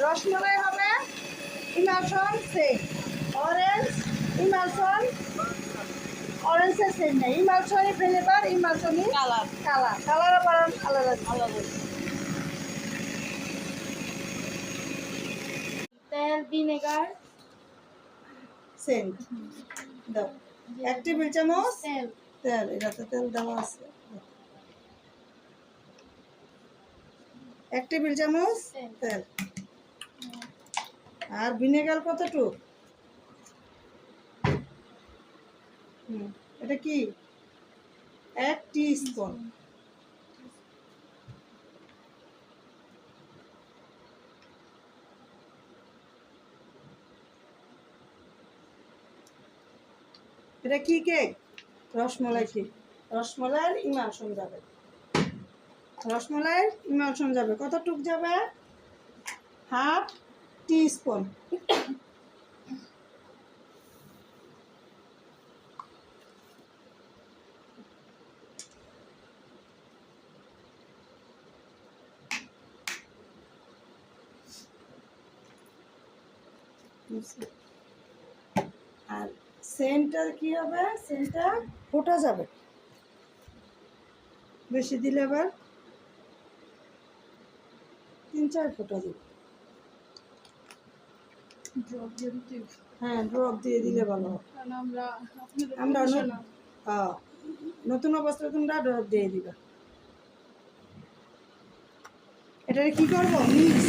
রসমালাই হবে emulsion same, orange emulsion অরেঞ্জের same নেই, ইমালশনই ফ্লেভার, ইমালশনই কালার কালার, কালার আবার আলাদা আলাদা। তেল, ভিনেগার, সেম দাও 1 টেবিল চামচ তেল, তেল, এটাতে তেল দেওয়া আছে 1 টেবিল চামচ তেল। আর ভিনেগার কতটুক? এটা কি 1 টিস্পুন। এটা কি কেক? রসমালাই কেক। রসমালাইয়ের ইমালশন যাবে, রসমালাইয়ের ইমালশন যাবে কতটুক যাবে? 1/2 টিস্পুন। আর সেন্টটা কি হবে? সেন্টটা ফোটা যাবে, বেশি দিলে আবার 3-4 ফোঁটা দিবে। ড্রপ দিয়ে দিতে, হ্যাঁ ড্রপ দিয়ে দিলে ভালো হবে। কারণ আমরা আমরা নতুন অবস্থা তোমরা ড্রপ দিয়ে দিবা। এটা কি করবো? মিক্স।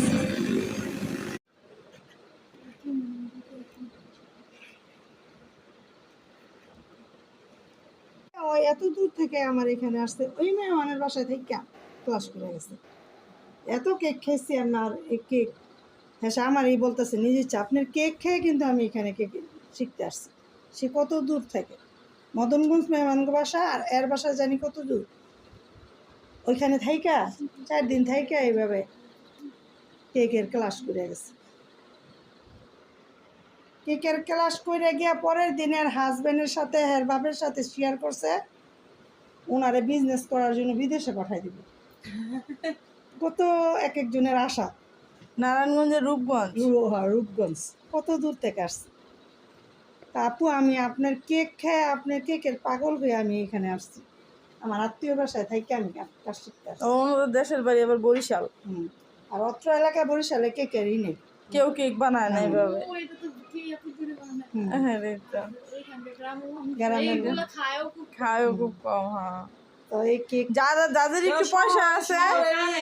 ওই এত দূর থেকে আমার এখানে আসছে, ওই মেহমানের বাসায় থেকে ক্লাস করে গেছে। এত কেক খেয়েছি আমার, এই কেক হ্যাঁ আমার এই বলতেছে নিজে ইচ্ছা আপনার কেক খেয়ে কিন্তু আমি এখানে কেক শিখতে আসছি। সে কত দূর থেকে, মদনগঞ্জ মেহমানগ বাসা, আর এর বাসা জানি কত দূর। ওইখানে থাইকা 4 দিন থাইকা এইভাবে কেকের ক্লাস করে গেছে। কেকের ক্লাস করে গিয়া পরের দিনের হাজব্যান্ডের সাথে হের বাপের সাথে শেয়ার করছে ওনারে বিজনেস করার জন্য বিদেশে পাঠাই দিবে। কত এক একজনের আশা। নারায়ণগঞ্জের রূপগঞ্জ। রূপগঞ্জ কত দূর থেকে আসছে। তা আপু আমি আপনার কেক খেয়ে আপনার কেকের পাগল হয়ে আমি এখানে আসছি, আমার আত্মীয় বাসায় থাকি আমি কাজ শিখতে আসছি। আমাদের দেশের বাড়ি আবার বরিশাল। আর অত্র এলাকায় বরিশালে কেকেরই নেই, কেউ কেক বানায় না এইভাবে। এটা তো কি এত দূরে বানায়, হ্যাঁ দেখতাম ওইখানকার গ্রামের এইগুলো খায়ও খুব খায়ও খুব কম। হ্যাঁ তো এই কেক যাদের একটু পয়সা আছে